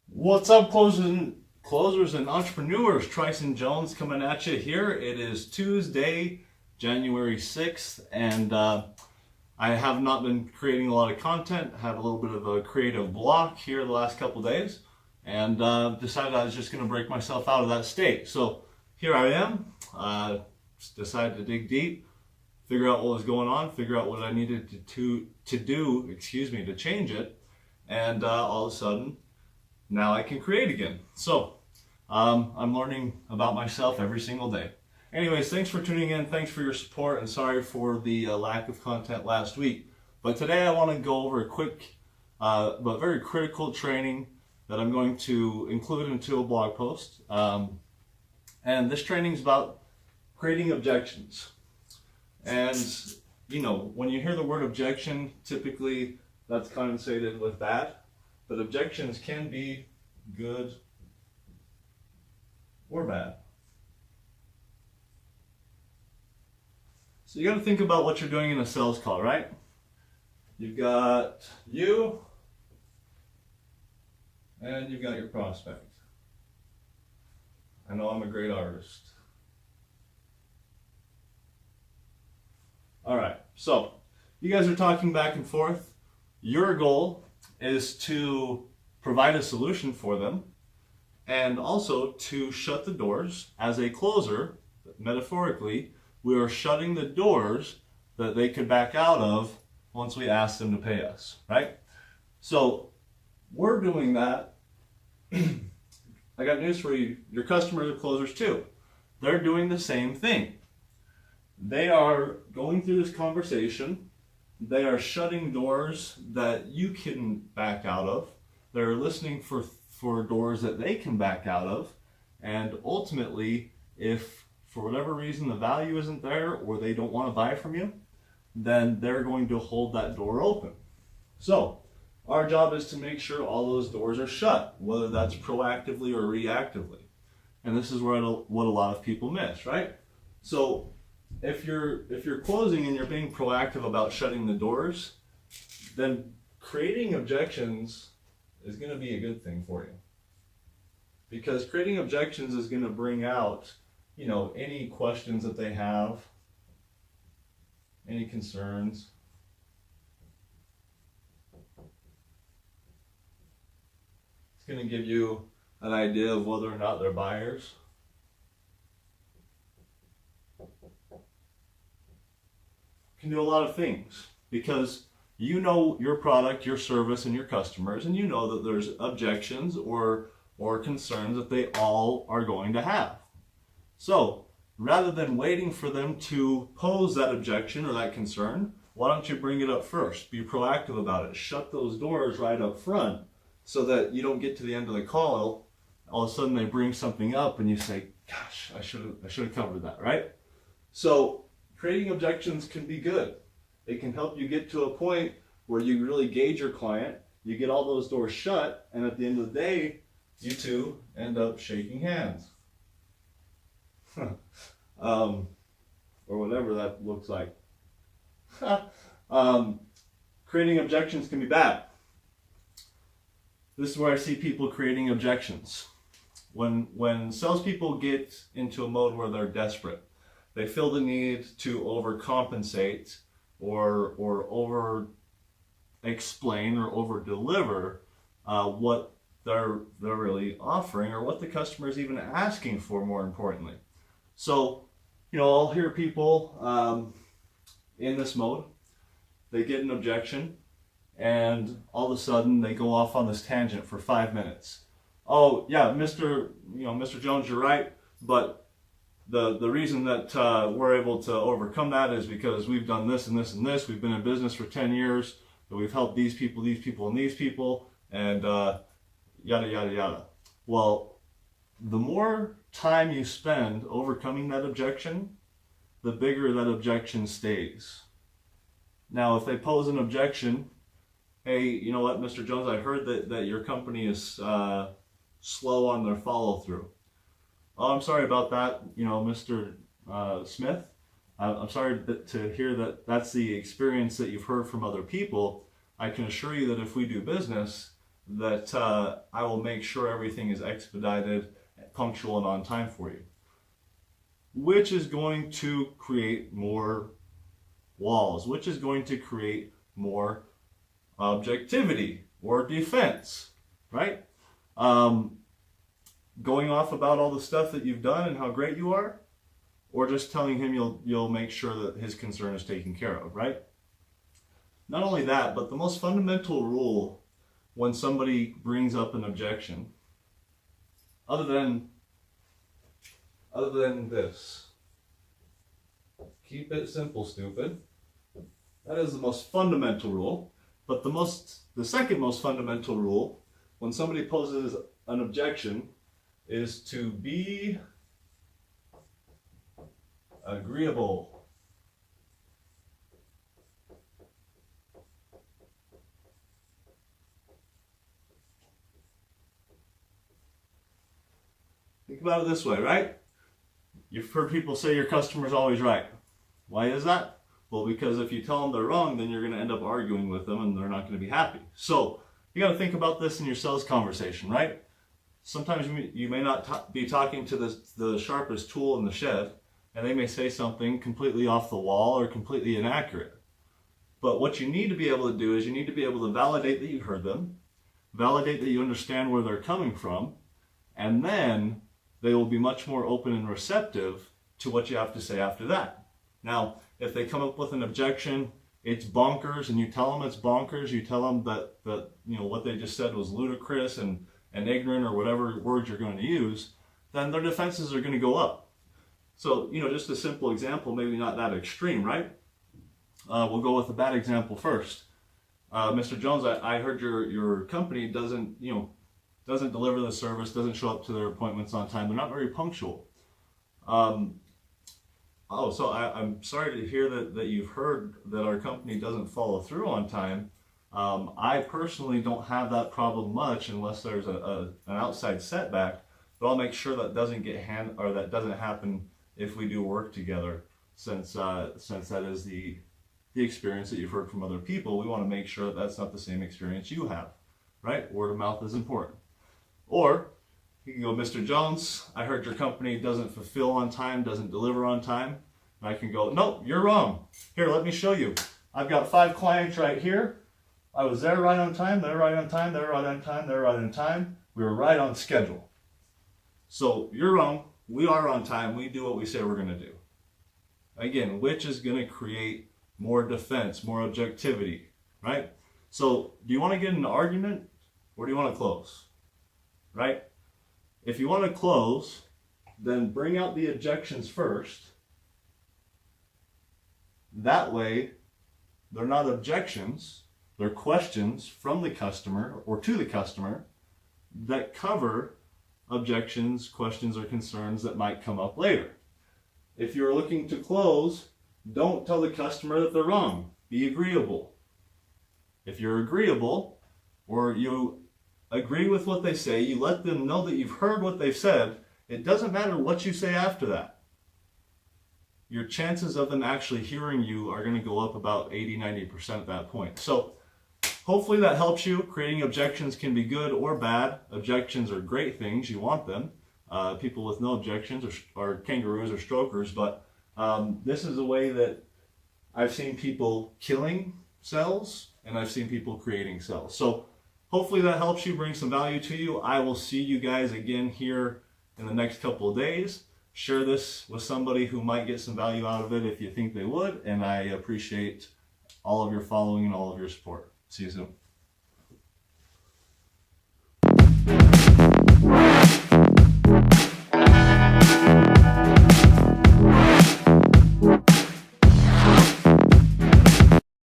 What's up, closers and entrepreneurs? Tryson Jones coming at you here. It is Tuesday, January 6th, and I have not been creating a lot of content. I had a little bit of a creative block here the last couple days, and decided I was just going to break myself out of that state. So here I am. Decided to dig deep, figure out what was going on, figure out what I needed to do, to change it, and all of a sudden, now I can create again. So I'm learning about myself every single day. Anyways, thanks for tuning in. Thanks for your support, and sorry for the lack of content last week. But today I want to go over a quick but very critical training that I'm going to include into a blog post. And this training is about creating objections. And you know, when you hear the word objection, typically that's connotated with bad. But objections can be good or bad. So you got to think about what you're doing in a sales call, right? You've got you, and you've got your prospect. I know I'm a great artist. All right, so you guys are talking back and forth. Your goal is to provide a solution for them, and also to shut the doors. As a closer, metaphorically, we are shutting the doors that they could back out of once we ask them to pay us, right? So we're doing that. I got news for you. Your customers are closers too. They're doing the same thing. They are going through this conversation. They are shutting doors that you can back out of. They're listening for doors that they can back out of. And ultimately, if for whatever reason the value isn't there, or they don't want to buy from you, then they're going to hold that door open. So our job is to make sure all those doors are shut, whether that's proactively or reactively. And this is where what a lot of people miss, right? So if you're closing and you're being proactive about shutting the doors, then creating objections is going to be a good thing for you. Because creating objections is going to bring out, you know, any questions that they have, any concerns. It's going to give you an idea of whether or not they're buyers. Can do a lot of things because you know your product, your service, and your customers, and you know that there's objections or concerns that they all are going to have. So rather than waiting for them to pose that objection or that concern, why don't you bring it up first? Be proactive about it. Shut those doors right up front so that you don't get to the end of the call, all of a sudden they bring something up and you say, gosh, I should have covered that, right? So creating objections can be good. It can help you get to a point where you really gauge your client, you get all those doors shut, and at the end of the day, you two end up shaking hands. Or whatever that looks like. Creating objections can be bad. This is where I see people creating objections. When salespeople get into a mode where they're desperate, they feel the need to overcompensate or over explain or over deliver what they're really offering, or what the customer is even asking for, more importantly. So, you know, I'll hear people in this mode. They get an objection, and all of a sudden they go off on this tangent for 5 minutes. Oh yeah, Mr. Jones, you're right, but the reason that we're able to overcome that is because we've done this and this and this. We've been in business for 10 years. We've helped these people, and these people, and yada, yada, yada. Well, the more time you spend overcoming that objection, the bigger that objection stays. Now, if they pose an objection, hey, you know what, Mr. Jones, I heard that your company is slow on their follow-through. Oh, I'm sorry about that, Mr. Smith. I'm sorry to hear that that's the experience that you've heard from other people. I can assure you that if we do business, that I will make sure everything is expedited, punctual, and on time for you. Which is going to create more walls, which is going to create more objectivity or defense, right? Going off about all the stuff that you've done and how great you are, or just telling him you'll make sure that his concern is taken care of, right? Not only that, but the most fundamental rule when somebody brings up an objection, other than this, keep it simple, stupid. That is the most fundamental rule. But the second most fundamental rule when somebody poses an objection is to be agreeable. Think about it this way, right? You've heard people say your customer's always right. Why is that? Well, because if you tell them they're wrong, then you're going to end up arguing with them and they're not going to be happy. So you got to think about this in your sales conversation, right? Sometimes you may not be talking to the sharpest tool in the shed, and they may say something completely off the wall or completely inaccurate. But what you need to be able to do is you need to be able to validate that you heard them, validate that you understand where they're coming from, and then they will be much more open and receptive to what you have to say after that. Now, if they come up with an objection, it's bonkers, and you tell them it's bonkers, you tell them that what they just said was ludicrous and ignorant or whatever words you're going to use, then their defenses are going to go up. So, just a simple example, maybe not that extreme, right? We'll go with a bad example first. Mr. Jones, I heard your company doesn't deliver the service, doesn't show up to their appointments on time. They're not very punctual. So I'm sorry to hear that you've heard that our company doesn't follow through on time. I personally don't have that problem much unless there's an outside setback, but I'll make sure that doesn't that doesn't happen if we do work together. Since that is the experience that you've heard from other people, we want to make sure that that's not the same experience you have, right? Word of mouth is important. Or you can go, Mr. Jones, I heard your company doesn't fulfill on time, doesn't deliver on time. And I can go, no, you're wrong. Here, let me show you. I've got 5 clients right here. I was there right on time, they're right on time, they're right on time, they're right on time. We were right on schedule. So you're wrong. We are on time. We do what we say we're going to do. Again, which is going to create more defense, more objectivity, right? So do you want to get in an argument or do you want to close? Right? If you want to close, then bring out the objections first. That way, they're not objections, they're questions from the customer or to the customer that cover objections, questions, or concerns that might come up later. If you're looking to close, don't tell the customer that they're wrong. Be agreeable. If you're agreeable, or you agree with what they say, you let them know that you've heard what they've said, it doesn't matter what you say after that. Your chances of them actually hearing you are going to go up about 80-90% at that point. So hopefully that helps you. Creating objections can be good or bad. Objections are great things. You want them. People with no objections are kangaroos or strokers, but this is a way that I've seen people killing cells and I've seen people creating cells. So hopefully that helps you, bring some value to you. I will see you guys again here in the next couple of days. Share this with somebody who might get some value out of it if you think they would, and I appreciate all of your following and all of your support. See you soon.